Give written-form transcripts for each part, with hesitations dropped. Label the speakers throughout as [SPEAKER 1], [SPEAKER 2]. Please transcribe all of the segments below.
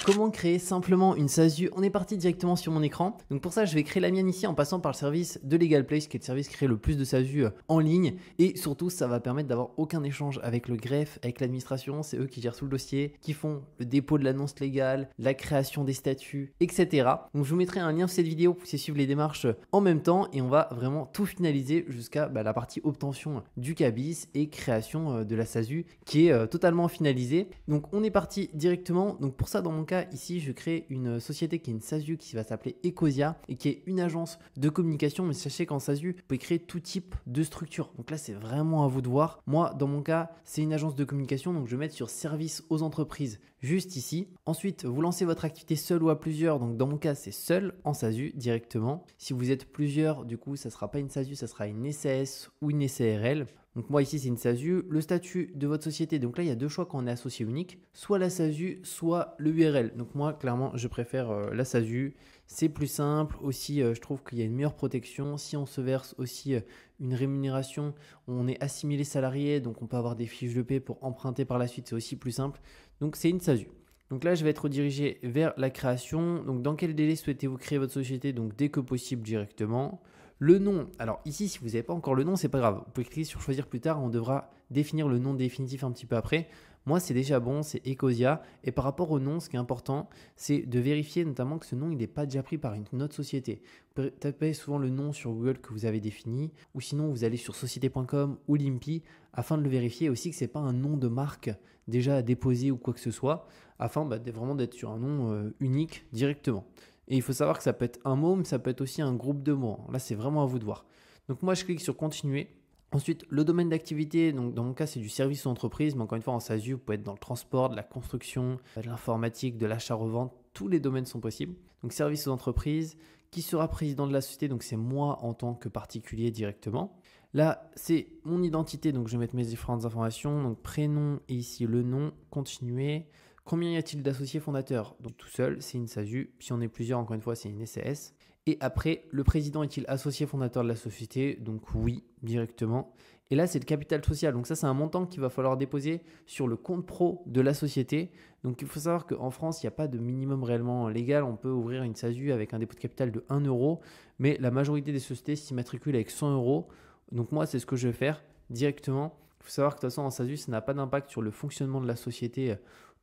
[SPEAKER 1] Comment créer simplement une SASU? On est parti directement sur mon écran. Donc pour ça, je vais créer la mienne ici en passant par le service de LegalPlace, qui est le service qui crée le plus de SASU en ligne. Et surtout, ça va permettre d'avoir aucun échange avec le greffe, avec l'administration. C'est eux qui gèrent tout le dossier, qui font le dépôt de l'annonce légale, la création des statuts, etc. Donc je vous mettrai un lien sous cette vidéo pour que vous puissiez suivre les démarches en même temps. Et on va vraiment tout finaliser jusqu'à la partie obtention du CABIS et création de la SASU qui est totalement finalisée. Donc on est parti directement. Donc pour ça, dans mon cas, ici, je crée une société qui est une SASU qui va s'appeler Ecosia et qui est une agence de communication. Mais sachez qu'en SASU, vous pouvez créer tout type de structure. Donc là, c'est vraiment à vous de voir. Moi, dans mon cas, c'est une agence de communication. Donc je vais mettre sur service aux entreprises juste ici. Ensuite, vous lancez votre activité seul ou à plusieurs. Donc dans mon cas, c'est seul en SASU directement. Si vous êtes plusieurs, du coup, ça ne sera pas une SASU, ça sera une SAS ou une SARL. Donc moi ici c'est une SASU, le statut de votre société, donc là il y a deux choix quand on est associé unique, soit la SASU, soit le URL. Donc moi clairement je préfère la SASU, c'est plus simple, aussi je trouve qu'il y a une meilleure protection, si on se verse aussi une rémunération, on est assimilé salarié, donc on peut avoir des fiches de paie pour emprunter par la suite, c'est aussi plus simple, donc c'est une SASU. Donc là, je vais être redirigé vers la création. Donc dans quel délai souhaitez-vous créer votre société? Donc dès que possible directement. Le nom, alors ici, si vous n'avez pas encore le nom, c'est pas grave. Vous pouvez cliquer sur choisir plus tard, on devra définir le nom définitif un petit peu après. Moi, c'est déjà bon, c'est Ecosia. Et par rapport au nom, ce qui est important, c'est de vérifier notamment que ce nom, il n'est pas déjà pris par une autre société. Vous pouvez taper souvent le nom sur Google que vous avez défini, ou sinon vous allez sur société.com ou Limpi afin de le vérifier, aussi que ce n'est pas un nom de marque déjà déposé ou quoi que ce soit, afin vraiment d'être sur un nom unique directement. Et il faut savoir que ça peut être un mot, mais ça peut être aussi un groupe de mots. Là, c'est vraiment à vous de voir. Donc moi, je clique sur continuer. Ensuite, le domaine d'activité, donc dans mon cas, c'est du service aux entreprises, mais encore une fois, en SASU, vous pouvez être dans le transport, de la construction, de l'informatique, de l'achat-revente, tous les domaines sont possibles. Donc service aux entreprises, qui sera président de la société, donc c'est moi en tant que particulier directement. Là, c'est mon identité, donc je vais mettre mes différentes informations, donc prénom et ici le nom, continuer. Combien y a-t-il d'associés fondateurs? Donc tout seul, c'est une SASU. Si on est plusieurs, encore une fois, c'est une SAS. Et après, le président est-il associé fondateur de la société? Donc oui, directement. Et là, c'est le capital social. Donc ça, c'est un montant qu'il va falloir déposer sur le compte pro de la société. Donc il faut savoir qu'en France, il n'y a pas de minimum réellement légal. On peut ouvrir une SASU avec un dépôt de capital de 1 euro. Mais la majorité des sociétés s'immatriculent avec 100 euros. Donc moi, c'est ce que je vais faire directement. Il faut savoir que de toute façon, en SASU, ça n'a pas d'impact sur le fonctionnement de la société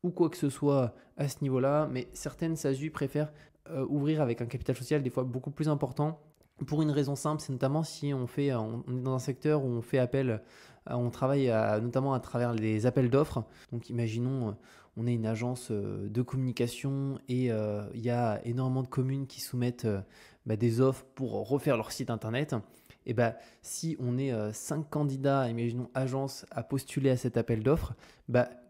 [SPEAKER 1] ou quoi que ce soit à ce niveau-là, mais certaines SASU préfèrent ouvrir avec un capital social des fois beaucoup plus important pour une raison simple, c'est notamment si on est dans un secteur où on fait appel, on travaille notamment à travers les appels d'offres. Donc imaginons, on est une agence de communication et il y a énormément de communes qui soumettent des offres pour refaire leur site internet. Et si on est 5 candidats, imaginons agence, à postuler à cet appel d'offres,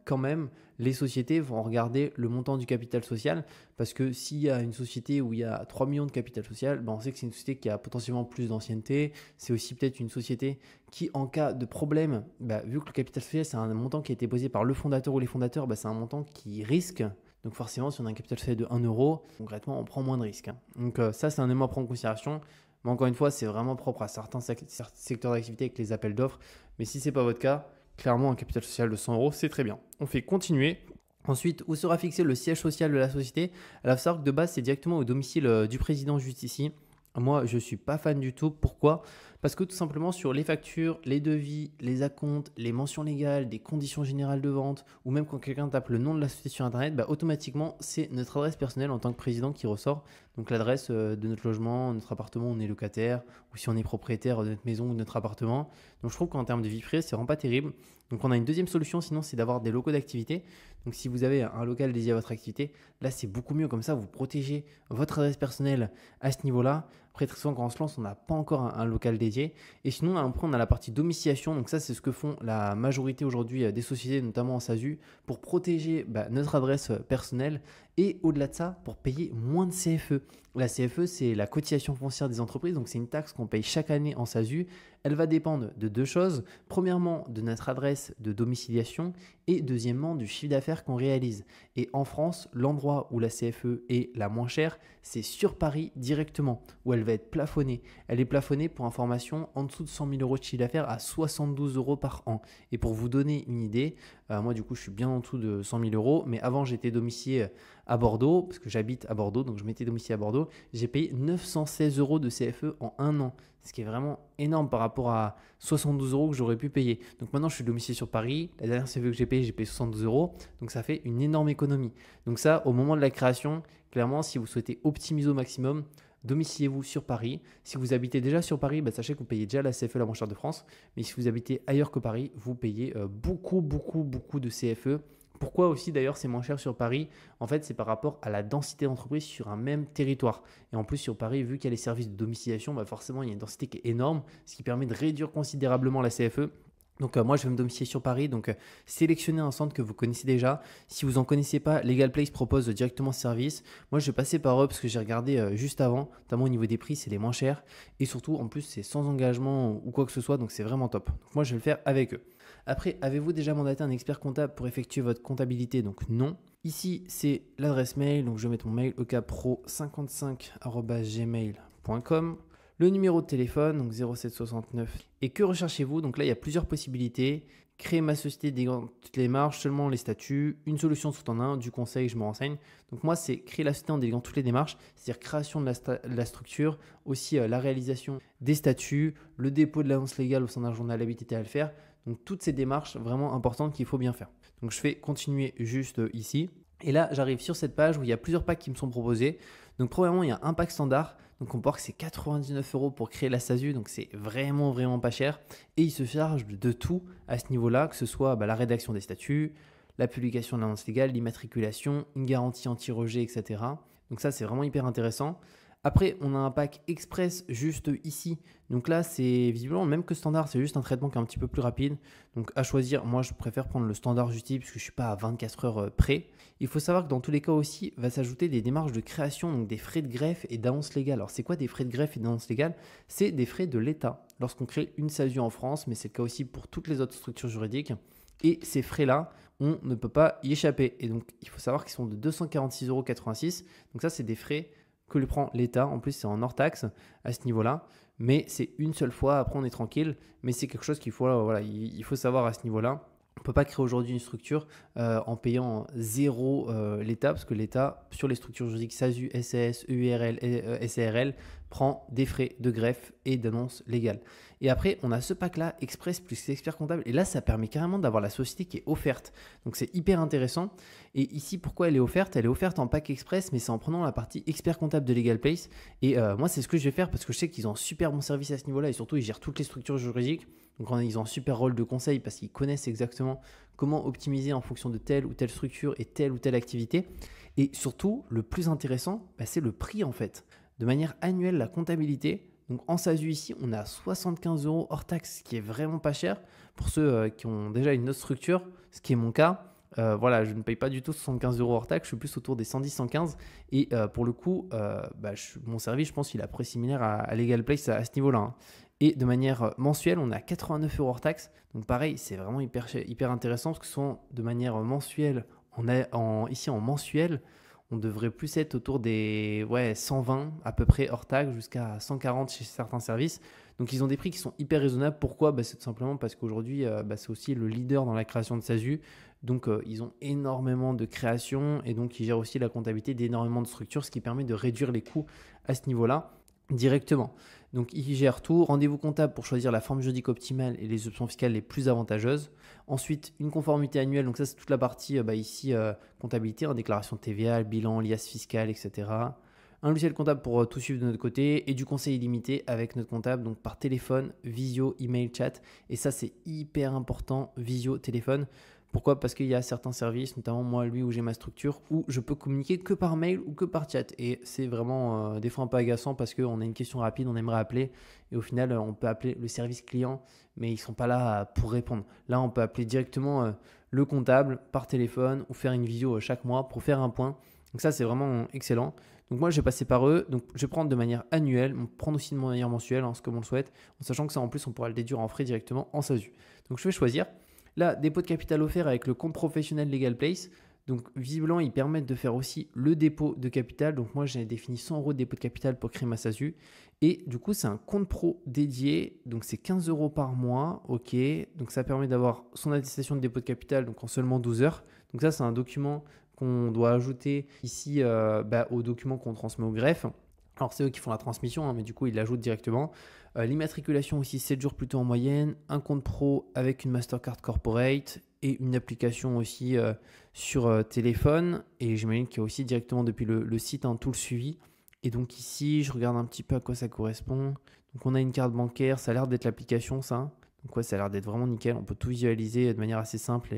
[SPEAKER 1] quand même, les sociétés vont regarder le montant du capital social parce que s'il y a une société où il y a 3 millions de capital social, on sait que c'est une société qui a potentiellement plus d'ancienneté. C'est aussi peut-être une société qui, en cas de problème, vu que le capital social, c'est un montant qui a été posé par le fondateur ou les fondateurs, c'est un montant qui risque. Donc forcément, si on a un capital social de 1 euro, concrètement, on prend moins de risques. Donc ça, c'est un élément à prendre en considération. Mais encore une fois, c'est vraiment propre à certains secteurs d'activité avec les appels d'offres. Mais si ce n'est pas votre cas, clairement, un capital social de 100 euros, c'est très bien. On fait continuer. Ensuite, où sera fixé le siège social de la société? Alors, il faut savoir que de base, c'est directement au domicile du président juste ici. Moi, je ne suis pas fan du tout. Pourquoi? Parce que tout simplement, sur les factures, les devis, les acomptes, les mentions légales, des conditions générales de vente, ou même quand quelqu'un tape le nom de la société sur Internet, automatiquement, c'est notre adresse personnelle en tant que président qui ressort. Donc l'adresse de notre logement, notre appartement, on est locataire, ou si on est propriétaire de notre maison ou de notre appartement. Donc je trouve qu'en termes de vie privée, c'est vraiment pas terrible. Donc on a une deuxième solution, sinon c'est d'avoir des locaux d'activité. Donc si vous avez un local dédié à votre activité, là c'est beaucoup mieux, comme ça vous protégez votre adresse personnelle à ce niveau-là. Après, très souvent, quand on se lance, on n'a pas encore un local dédié. Et sinon, après, on a la partie domiciliation. Donc ça, c'est ce que font la majorité aujourd'hui des sociétés, notamment en SASU, pour protéger notre adresse personnelle. Et au-delà de ça, pour payer moins de CFE. La CFE, c'est la cotisation foncière des entreprises. Donc c'est une taxe qu'on paye chaque année en SASU. Elle va dépendre de deux choses. Premièrement, de notre adresse de domiciliation et deuxièmement, du chiffre d'affaires qu'on réalise. Et en France, l'endroit où la CFE est la moins chère, c'est sur Paris directement, où elle elle va être plafonnée. Elle est plafonnée, pour information, en dessous de 100 000 euros de chiffre d'affaires à 72 euros par an. Et pour vous donner une idée, moi du coup je suis bien en dessous de 100 000 euros, mais avant j'étais domicilié à Bordeaux, parce que j'habite à Bordeaux, donc je m'étais domicilié à Bordeaux, j'ai payé 916 euros de CFE en un an, ce qui est vraiment énorme par rapport à 72 euros que j'aurais pu payer. Donc maintenant je suis domicilié sur Paris, la dernière CFE que j'ai payé 72 euros, donc ça fait une énorme économie. Donc ça, au moment de la création, clairement, si vous souhaitez optimiser au maximum, domiciliez-vous sur Paris. Si vous habitez déjà sur Paris, sachez que vous payez déjà la CFE la moins chère de France. Mais si vous habitez ailleurs que Paris, vous payez beaucoup de CFE. Pourquoi aussi d'ailleurs c'est moins cher sur Paris? En fait, c'est par rapport à la densité d'entreprise sur un même territoire. Et en plus sur Paris, vu qu'il y a les services de domiciliation, forcément il y a une densité qui est énorme, ce qui permet de réduire considérablement la CFE. Donc moi je vais me domicilier sur Paris, donc sélectionnez un centre que vous connaissez déjà. Si vous n'en connaissez pas, Legal Place propose directement ce service. Moi je vais passer par eux parce que j'ai regardé juste avant, notamment au niveau des prix c'est les moins chers. Et surtout en plus c'est sans engagement ou quoi que ce soit, donc c'est vraiment top. Donc moi je vais le faire avec eux. Après, avez-vous déjà mandaté un expert comptable pour effectuer votre comptabilité? Donc non. Ici c'est l'adresse mail, donc je vais mettre mon mail ekpro55@gmail.com. Le numéro de téléphone, donc 0769. Et que recherchez-vous? Donc là, il y a plusieurs possibilités. Créer ma société, délégant toutes les démarches, seulement les statuts, une solution tout en un, du conseil, je me renseigne. Donc moi, c'est créer la société en déléguant toutes les démarches, c'est-à-dire création de la structure, aussi la réalisation des statuts, le dépôt de l'annonce légale au sein d'un journal habilité à le faire. Donc toutes ces démarches vraiment importantes qu'il faut bien faire. Donc je fais continuer juste ici. Et là, j'arrive sur cette page où il y a plusieurs packs qui me sont proposés. Donc premièrement, il y a un pack standard. Donc on peut voir que c'est 99 euros pour créer la SASU, donc c'est vraiment pas cher. Et il se charge de tout à ce niveau-là, que ce soit la rédaction des statuts, la publication de l'annonce légale, l'immatriculation, une garantie anti-rejet, etc. Donc ça, c'est vraiment hyper intéressant. Après, on a un pack express juste ici. Donc là, c'est visiblement même que standard, c'est juste un traitement qui est un petit peu plus rapide. Donc à choisir, moi je préfère prendre le standard juste ici parce que je ne suis pas à 24 heures près. Il faut savoir que dans tous les cas aussi, va s'ajouter des démarches de création, donc des frais de greffe et d'annonce légale. Alors c'est quoi des frais de greffe et d'annonce légale? C'est des frais de l'État lorsqu'on crée une SASU en France, mais c'est le cas aussi pour toutes les autres structures juridiques. Et ces frais-là, on ne peut pas y échapper. Et donc il faut savoir qu'ils sont de 246,86 euros. Donc ça, c'est des frais que le prend l'État. En plus, c'est en hors taxe à ce niveau-là. Mais c'est une seule fois, après on est tranquille. Mais c'est quelque chose qu'il faut, il faut savoir à ce niveau-là. On ne peut pas créer aujourd'hui une structure en payant zéro l'État, parce que l'État, sur les structures juridiques SASU, SAS, EURL, SARL, prend des frais de greffe et d'annonce légale. Et après, on a ce pack-là, Express plus expert comptable. Et là, ça permet carrément d'avoir la société qui est offerte. Donc, c'est hyper intéressant. Et ici, pourquoi elle est offerte? Elle est offerte en pack Express, mais c'est en prenant la partie expert comptable de Legal Place. Et moi, c'est ce que je vais faire parce que je sais qu'ils ont un super bon service à ce niveau-là. Et surtout, ils gèrent toutes les structures juridiques. Donc, ils ont un super rôle de conseil parce qu'ils connaissent exactement comment optimiser en fonction de telle ou telle structure et telle ou telle activité. Et surtout, le plus intéressant, c'est le prix en fait. De manière annuelle, la comptabilité. Donc en SASU ici, on est à 75 euros hors taxe, ce qui est vraiment pas cher pour ceux qui ont déjà une autre structure, ce qui est mon cas. Voilà, je ne paye pas du tout 75 euros hors taxe, je suis plus autour des 110-115. Et pour le coup, mon service, je pense qu'il est à peu près similaire à Legal Place à ce niveau-là. Hein. Et de manière mensuelle, on est à 89 euros hors taxe. Donc pareil, c'est vraiment hyper intéressant parce que souvent, de manière mensuelle, ici en mensuel, on devrait plus être autour des 120 à peu près hors taxe jusqu'à 140 chez certains services. Donc ils ont des prix qui sont hyper raisonnables. Pourquoi? C'est tout simplement parce qu'aujourd'hui, c'est aussi le leader dans la création de SASU. Donc ils ont énormément de création et donc ils gèrent aussi la comptabilité d'énormément de structures, ce qui permet de réduire les coûts à ce niveau-là directement. Donc ils gèrent tout. Rendez-vous comptable pour choisir la forme juridique optimale et les options fiscales les plus avantageuses. Ensuite, une conformité annuelle. Donc ça, c'est toute la partie ici comptabilité, déclaration de TVA, bilan, liasse fiscale, etc. Un logiciel comptable pour tout suivre de notre côté et du conseil illimité avec notre comptable, donc par téléphone, visio, email, chat. Et ça, c'est hyper important, visio, téléphone. Pourquoi? Parce qu'il y a certains services, notamment moi, lui, où j'ai ma structure, où je peux communiquer que par mail ou que par chat. Et c'est vraiment des fois un peu agaçant parce qu'on a une question rapide, on aimerait appeler. Et au final, on peut appeler le service client, mais ils ne sont pas là pour répondre. Là, on peut appeler directement le comptable par téléphone ou faire une visio chaque mois pour faire un point. Donc ça, c'est vraiment excellent. Donc moi, je vais passer par eux. Donc je vais prendre de manière annuelle, prendre aussi de manière mensuelle, ce que on le souhaite, en sachant que ça, en plus, on pourra le déduire en frais directement en SASU. Donc je vais choisir. Là, dépôt de capital offert avec le compte professionnel Legal Place. Donc visiblement, ils permettent de faire aussi le dépôt de capital. Donc moi, j'ai défini 100 € de dépôt de capital pour créer ma SASU. Et du coup, c'est un compte pro dédié. Donc c'est 15 € par mois. OK. Donc ça permet d'avoir son attestation de dépôt de capital donc en seulement 12 heures. Donc ça, c'est un document qu'on doit ajouter ici au document qu'on transmet au greffe. Alors c'est eux qui font la transmission, mais du coup ils l'ajoutent directement. L'immatriculation aussi 7 jours plus tôt en moyenne, un compte pro avec une Mastercard Corporate et une application aussi sur téléphone. Et j'imagine qu'il y a aussi directement depuis le site tout le suivi. Et donc ici, je regarde un petit peu à quoi ça correspond. Donc on a une carte bancaire, ça a l'air d'être l'application ça. Donc ouais, ça a l'air d'être vraiment nickel. On peut tout visualiser de manière assez simple,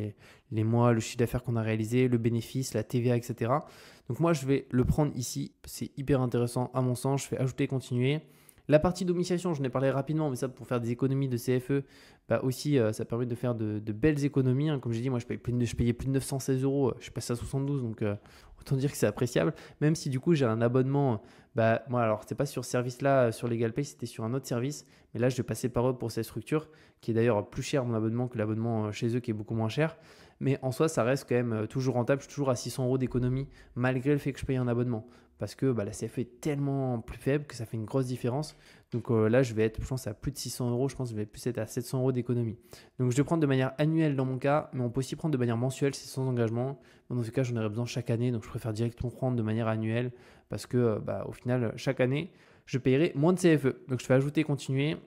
[SPEAKER 1] les mois, le chiffre d'affaires qu'on a réalisé, le bénéfice, la TVA, etc. Donc moi, je vais le prendre ici. C'est hyper intéressant à mon sens. Je fais ajouter, continuer. La partie domiciliation, je n'ai parlé rapidement, mais ça pour faire des économies de CFE, aussi ça permet de faire de belles économies. Comme j'ai dit, moi je payais plus de 916 €, je suis passé à 72, donc autant dire que c'est appréciable. Même si du coup j'ai un abonnement, moi alors c'était pas sur ce service-là, sur LegalPay, c'était sur un autre service, mais là je vais passer par eux pour cette structure, qui est d'ailleurs plus cher mon abonnement que l'abonnement chez eux qui est beaucoup moins cher. Mais en soi, ça reste quand même toujours rentable. Je suis toujours à 600 € d'économie malgré le fait que je paye un abonnement. Parce que la CFE est tellement plus faible que ça fait une grosse différence. Donc là, je vais être, je pense, à plus de 600 €. Je pense que je vais plus être à 700 € d'économie. Donc je vais prendre de manière annuelle dans mon cas, mais on peut aussi prendre de manière mensuelle, c'est sans engagement. Dans ce cas, j'en aurais besoin chaque année. Donc je préfère directement prendre de manière annuelle parce que au final, chaque année, je paierai moins de CFE. Donc je fais ajouter, continuer.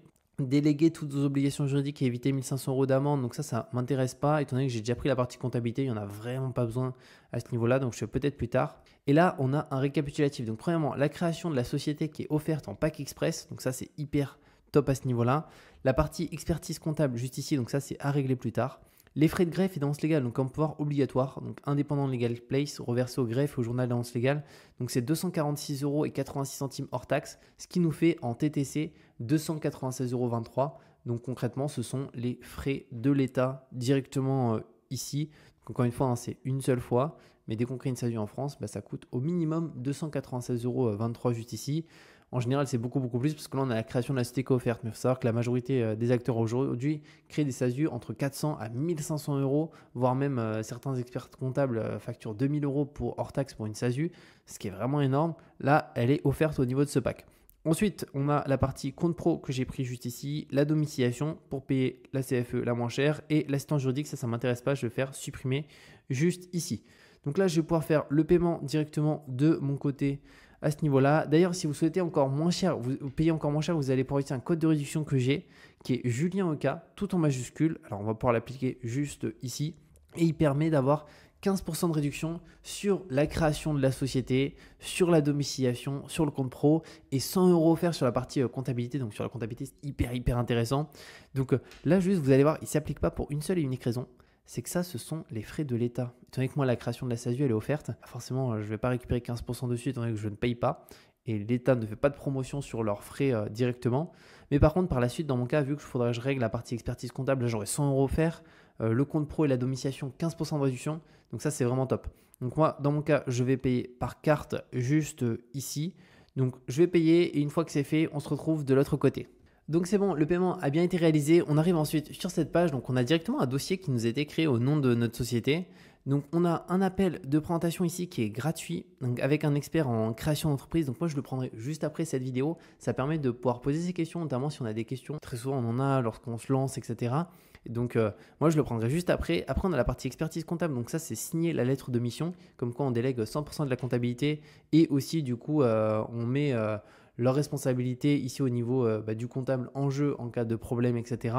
[SPEAKER 1] Déléguer toutes vos obligations juridiques et éviter 1500 € d'amende. Donc ça ne m'intéresse pas, étant donné que j'ai déjà pris la partie comptabilité, il n'y en a vraiment pas besoin à ce niveau-là, donc je fais peut-être plus tard. Et là, on a un récapitulatif. Donc premièrement, la création de la société qui est offerte en pack express, donc ça c'est hyper top à ce niveau-là. La partie expertise comptable juste ici, donc ça c'est à régler plus tard. Les frais de greffe et d'avance légale, donc comme pouvoir obligatoire, donc indépendant de Legal Place, reversé au greffe et au journal d'avance légale. Donc c'est 246 € et 86 centimes hors taxe, ce qui nous fait en TTC 296,23 €. Donc concrètement, ce sont les frais de l'État directement ici. Donc encore une fois, c'est une seule fois, mais dès qu'on crée une SASU en France, ça coûte au minimum 296,23 € juste ici. En général, c'est beaucoup plus parce que là, on a la création de la société offerte. Mais il faut savoir que la majorité des acteurs aujourd'hui créent des SASU entre 400 à 1500 €, voire même certains experts comptables facturent 2000 € pour hors taxe pour une SASU, ce qui est vraiment énorme. Là, elle est offerte au niveau de ce pack. Ensuite, on a la partie compte pro que j'ai pris juste ici, la domiciliation pour payer la CFE la moins chère et l'assistance juridique, ça ne m'intéresse pas, je vais faire supprimer juste ici. Donc là, je vais pouvoir faire le paiement directement de mon côté à ce niveau-là. D'ailleurs, si vous souhaitez encore moins cher, vous payez encore moins cher, vous allez pouvoir utiliser un code de réduction que j'ai qui est Julien Oka, tout en majuscule. Alors, on va pouvoir l'appliquer juste ici et il permet d'avoir 15% de réduction sur la création de la société, sur la domiciliation, sur le compte pro et 100 € offerts sur la partie comptabilité. Donc sur la comptabilité, c'est hyper intéressant. Donc là, juste, vous allez voir, il ne s'applique pas pour une seule et unique raison. C'est que ça, ce sont les frais de l'État. Étant donné que moi, la création de la SASU, elle est offerte, forcément, je ne vais pas récupérer 15% dessus, étant donné que je ne paye pas. Et l'État ne fait pas de promotion sur leurs frais directement. Mais par contre, par la suite, dans mon cas, vu que je règle la partie expertise comptable, là, j'aurai 100 € offerts. Le compte pro et la domiciliation, 15% de réduction. Donc ça, c'est vraiment top. Donc moi, dans mon cas, je vais payer par carte juste ici. Donc je vais payer et une fois que c'est fait, on se retrouve de l'autre côté. Donc c'est bon, le paiement a bien été réalisé. On arrive ensuite sur cette page. Donc on a directement un dossier qui nous a été créé au nom de notre société. Donc on a un appel de présentation ici qui est gratuit, donc avec un expert en création d'entreprise. Donc moi je le prendrai juste après cette vidéo. Ça permet de pouvoir poser ces questions, notamment si on a des questions. Très souvent on en a lorsqu'on se lance, etc. Et donc moi je le prendrai juste après. Après on a la partie expertise comptable. Donc ça c'est signer la lettre de mission, comme quoi on délègue 100% de la comptabilité. Et aussi du coup on met leur responsabilité ici au niveau du comptable en jeu en cas de problème, etc.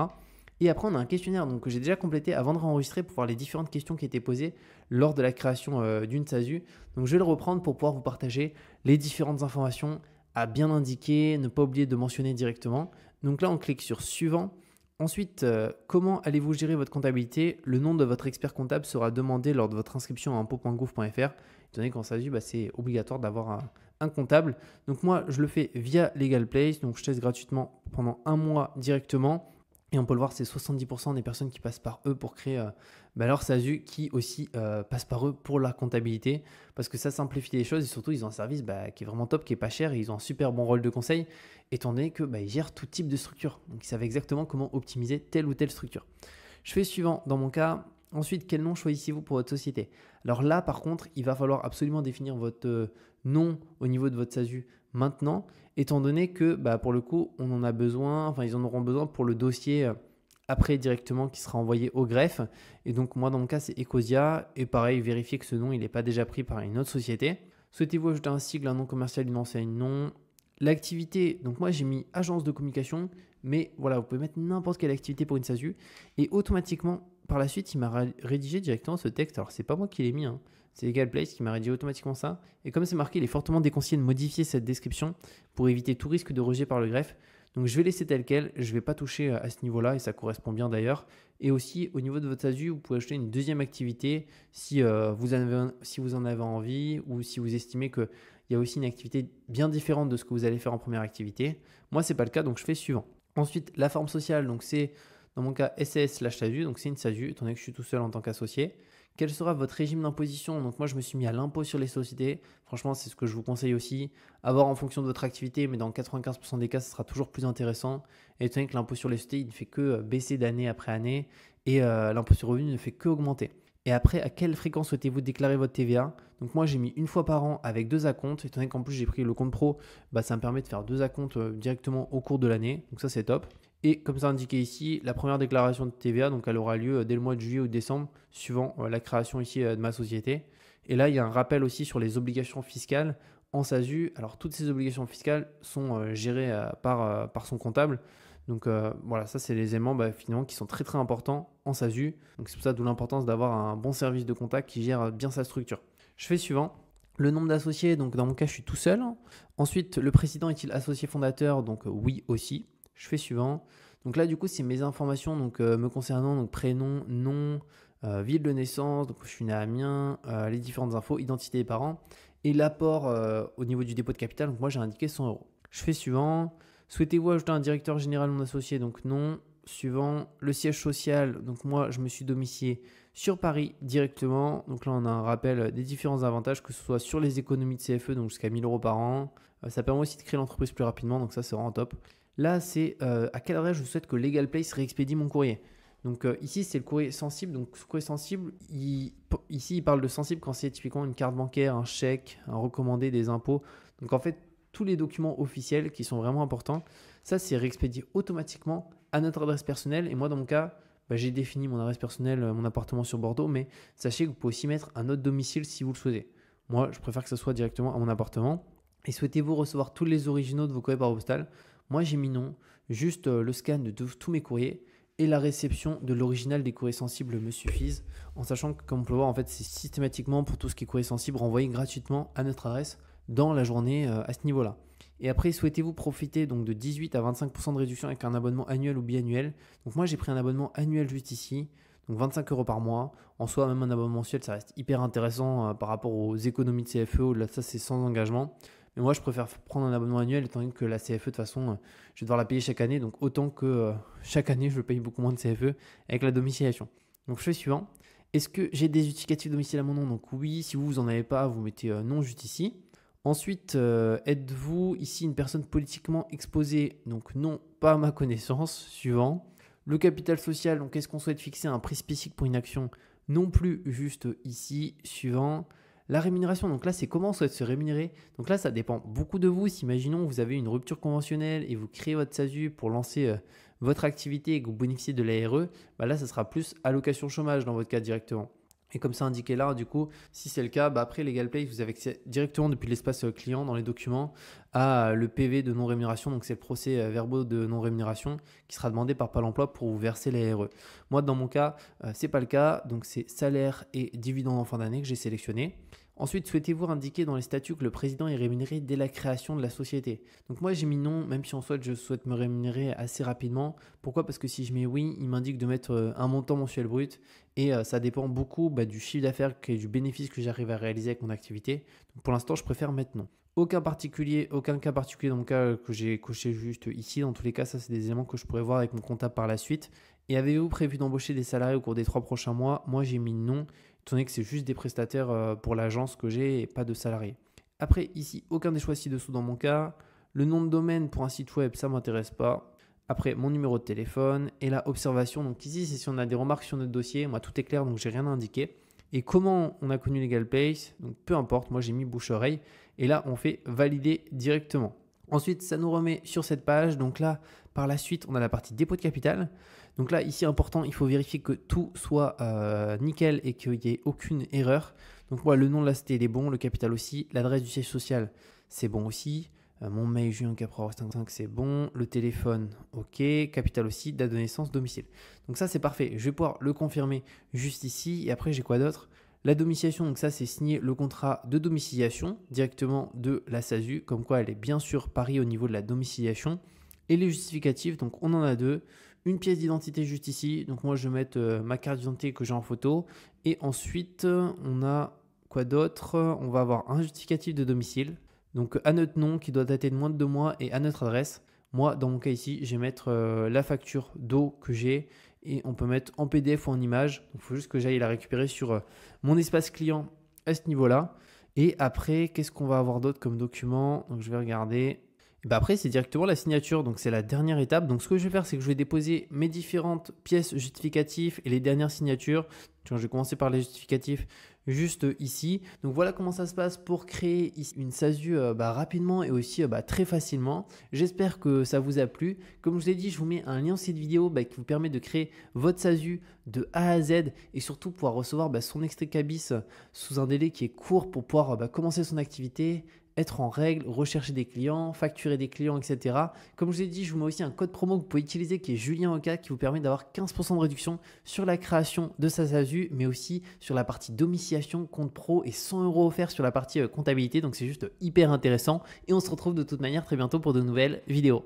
[SPEAKER 1] Et après, on a un questionnaire que j'ai déjà complété avant de réenregistrer pour voir les différentes questions qui étaient posées lors de la création d'une SASU. Donc, je vais le reprendre pour pouvoir vous partager les différentes informations à bien indiquer, ne pas oublier de mentionner directement. Donc là, on clique sur suivant. Ensuite, comment allez-vous gérer votre comptabilité? Le nom de votre expert comptable sera demandé lors de votre inscription à impôts.gouv.fr. Étant donné qu'en SASU, c'est obligatoire d'avoir un comptable. Donc moi, je le fais via Legal Place. Donc je teste gratuitement pendant un mois directement. Et on peut le voir, c'est 70% des personnes qui passent par eux pour créer leur SASU qui aussi passent par eux pour la comptabilité parce que ça simplifie les choses et surtout ils ont un service qui est vraiment top, qui est pas cher et ils ont un super bon rôle de conseil étant donné que ils gèrent tout type de structure. Donc ils savent exactement comment optimiser telle ou telle structure. Je fais suivant dans mon cas Ensuite, quel nom choisissez-vous pour votre société? Alors là, par contre, il va falloir absolument définir votre nom au niveau de votre SASU maintenant, étant donné que pour le coup, on en a besoin, enfin ils en auront besoin pour le dossier après directement qui sera envoyé au greffe. Et donc moi, dans mon cas, c'est Ecosia. Et pareil, vérifiez que ce nom, il n'est pas déjà pris par une autre société. Souhaitez-vous ajouter un sigle, un nom commercial, une enseigne? Non. L'activité, donc moi j'ai mis agence de communication, mais voilà, vous pouvez mettre n'importe quelle activité pour une SASU. Et automatiquement, par la suite, il m'a rédigé directement ce texte. Alors, c'est pas moi qui l'ai mis, hein. C'est LegalPlace qui m'a rédigé automatiquement ça. Et comme c'est marqué, il est fortement déconseillé de modifier cette description pour éviter tout risque de rejet par le greffe. Donc, je vais laisser tel quel. Je ne vais pas toucher à ce niveau-là et ça correspond bien d'ailleurs. Et aussi, au niveau de votre SASU, vous pouvez ajouter une deuxième activité si vous en avez envie ou si vous estimez qu'il y a aussi une activité bien différente de ce que vous allez faire en première activité. Moi, ce n'est pas le cas, donc je fais suivant. Ensuite, la forme sociale, donc c'est dans mon cas SAS/SASU, donc c'est une SASU, étant donné que je suis tout seul en tant qu'associé. Quel sera votre régime d'imposition? Donc moi, je me suis mis à l'impôt sur les sociétés. Franchement, c'est ce que je vous conseille aussi. Avoir en fonction de votre activité, mais dans 95% des cas, ce sera toujours plus intéressant. Et étant donné que l'impôt sur les sociétés, il ne fait que baisser d'année après année et l'impôt sur le revenu ne fait que augmenter. Et après, à quelle fréquence souhaitez-vous déclarer votre TVA? Donc moi, j'ai mis une fois par an avec 2 acomptes. Étant donné qu'en plus, j'ai pris le compte pro, ça me permet de faire 2 acomptes directement au cours de l'année. Donc ça, c'est top. Et comme c'est indiqué ici, la première déclaration de TVA, donc elle aura lieu dès le mois de juillet ou de décembre, suivant la création ici de ma société. Et là, il y a un rappel aussi sur les obligations fiscales en SASU. Alors, toutes ces obligations fiscales sont gérées par son comptable. Donc voilà, ça c'est les éléments finalement qui sont très très importants en SASU. Donc c'est pour ça d'où l'importance d'avoir un bon service de comptable qui gère bien sa structure. Je fais suivant. Le nombre d'associés, donc dans mon cas je suis tout seul. Ensuite, le président est-il associé fondateur? Donc oui aussi. Je fais suivant. Donc là, du coup, c'est mes informations me concernant, donc prénom, nom, ville de naissance, donc je suis né à Amiens, les différentes infos, identité des parents et l'apport au niveau du dépôt de capital. Donc moi, j'ai indiqué 100 euros. Je fais suivant. Souhaitez-vous ajouter un directeur général non associé? Donc non. Suivant. Le siège social, donc moi, je me suis domicilié sur Paris directement. Donc là, on a un rappel des différents avantages, que ce soit sur les économies de CFE, donc jusqu'à 1000 euros par an. Ça permet aussi de créer l'entreprise plus rapidement, donc ça, c'est vraiment top. Là, c'est à quelle adresse je souhaite que LegalPlace réexpédie mon courrier. Donc ici, c'est le courrier sensible. Donc ce courrier sensible, ici, il parle de sensible quand c'est typiquement une carte bancaire, un chèque, un recommandé, des impôts. Donc en fait, tous les documents officiels qui sont vraiment importants, ça, c'est réexpédié automatiquement à notre adresse personnelle. Et moi, dans mon cas, j'ai défini mon adresse personnelle, mon appartement sur Bordeaux, mais sachez que vous pouvez aussi mettre un autre domicile si vous le souhaitez. Moi, je préfère que ce soit directement à mon appartement. Et souhaitez-vous recevoir tous les originaux de vos courriers par postal? Moi, j'ai mis non, juste le scan de tous mes courriers et la réception de l'original des courriers sensibles me suffisent, en sachant que, comme on peut le voir, en fait, c'est systématiquement pour tout ce qui est courrier sensible renvoyé gratuitement à notre adresse dans la journée à ce niveau-là. Et après, souhaitez-vous profiter donc de 18 à 25% de réduction avec un abonnement annuel ou biannuel? Donc moi, j'ai pris un abonnement annuel juste ici, donc 25 euros par mois. En soi, même un abonnement mensuel, ça reste hyper intéressant par rapport aux économies de CFE. Au-delà de ça, c'est sans engagement. Mais moi, je préfère prendre un abonnement annuel étant donné que la CFE, de toute façon, je vais devoir la payer chaque année. Donc, autant que chaque année, je paye beaucoup moins de CFE avec la domiciliation. Donc, je fais suivant. Est-ce que j'ai des justificatifs domicile à mon nom? Donc, oui. Si vous n'en avez pas, vous mettez non juste ici. Ensuite, êtes-vous ici une personne politiquement exposée? Donc, non, pas à ma connaissance. Suivant. Le capital social, donc est-ce qu'on souhaite fixer un prix spécifique pour une action? Non plus, juste ici. Suivant. La rémunération, donc là, c'est comment on souhaite se rémunérer. Donc là, ça dépend beaucoup de vous. Si, imaginons, vous avez une rupture conventionnelle et vous créez votre SASU pour lancer votre activité et que vous bénéficiez de l'ARE, là, ça sera plus allocation chômage dans votre cas directement. Et comme c'est indiqué là, du coup, si c'est le cas, après LegalPlace, vous avez accès directement depuis l'espace client dans les documents à le PV de non-rémunération. Donc, c'est le procès verbaux de non-rémunération qui sera demandé par Pôle emploi pour vous verser les RE. Moi, dans mon cas, ce n'est pas le cas. Donc, c'est salaire et dividendes en fin d'année que j'ai sélectionné. Ensuite, souhaitez-vous indiquer dans les statuts que le président est rémunéré dès la création de la société? Donc moi, j'ai mis non, même si je souhaite me rémunérer assez rapidement. Pourquoi? Parce que si je mets oui, il m'indique de mettre un montant mensuel brut et ça dépend beaucoup du chiffre d'affaires et du bénéfice que j'arrive à réaliser avec mon activité. Donc pour l'instant, je préfère mettre non. Aucun cas particulier dans mon cas que j'ai coché juste ici. Dans tous les cas, ça, c'est des éléments que je pourrais voir avec mon comptable par la suite. Et avez-vous prévu d'embaucher des salariés au cours des 3 prochains mois? Moi, j'ai mis non, étant donné que c'est juste des prestataires pour l'agence que j'ai et pas de salariés. Après, ici, aucun des choix ci-dessous dans mon cas. Le nom de domaine pour un site web, ça ne m'intéresse pas. Après, mon numéro de téléphone et la observation. Donc ici, c'est si on a des remarques sur notre dossier. Moi, tout est clair, donc j'ai rien à indiquer. Et comment on a connu LegalPlace? Donc peu importe, moi j'ai mis bouche-oreille. Et là, on fait valider directement. Ensuite, ça nous remet sur cette page. Donc là, par la suite, on a la partie dépôt de capital. Donc là, ici, important, il faut vérifier que tout soit nickel et qu'il n'y ait aucune erreur. Donc moi, le nom de la société, il est bon, le capital aussi. L'adresse du siège social, c'est bon aussi. Mon mail, julien.capra55, c'est bon. Le téléphone, ok. Capital aussi, date de naissance, domicile. Donc ça, c'est parfait. Je vais pouvoir le confirmer juste ici. Et après, j'ai quoi d'autre? La domiciliation, donc ça, c'est signer le contrat de domiciliation directement de la SASU, comme quoi elle est bien sûr Paris au niveau de la domiciliation. Et les justificatifs, donc on en a deux. Une pièce d'identité juste ici. Donc moi, je vais mettre ma carte d'identité que j'ai en photo. Et ensuite, on a quoi d'autre? On va avoir un justificatif de domicile. Donc à notre nom qui doit dater de moins de 2 mois et à notre adresse. Moi, dans mon cas ici, je vais mettre la facture d'eau que j'ai et on peut mettre en PDF ou en image. Il faut juste que j'aille la récupérer sur mon espace client à ce niveau-là. Et après, qu'est-ce qu'on va avoir d'autre comme document? Donc je vais regarder. Et ben après, c'est directement la signature. Donc c'est la dernière étape. Donc ce que je vais faire, c'est que je vais déposer mes différentes pièces justificatives et les dernières signatures. Je vais commencer par les justificatifs juste ici. Donc voilà comment ça se passe pour créer une SASU rapidement et aussi très facilement. J'espère que ça vous a plu. Comme je vous ai dit, je vous mets un lien dans cette vidéo qui vous permet de créer votre SASU de A à Z et surtout pouvoir recevoir son extrait CABIS sous un délai qui est court pour pouvoir commencer son activité, être en règle, rechercher des clients, facturer des clients, etc. Comme je vous ai dit, je vous mets aussi un code promo que vous pouvez utiliser qui est JulienOka qui vous permet d'avoir 15% de réduction sur la création de sa SASU, mais aussi sur la partie domiciliation, compte pro et 100 € offerts sur la partie comptabilité. Donc c'est juste hyper intéressant et on se retrouve de toute manière très bientôt pour de nouvelles vidéos.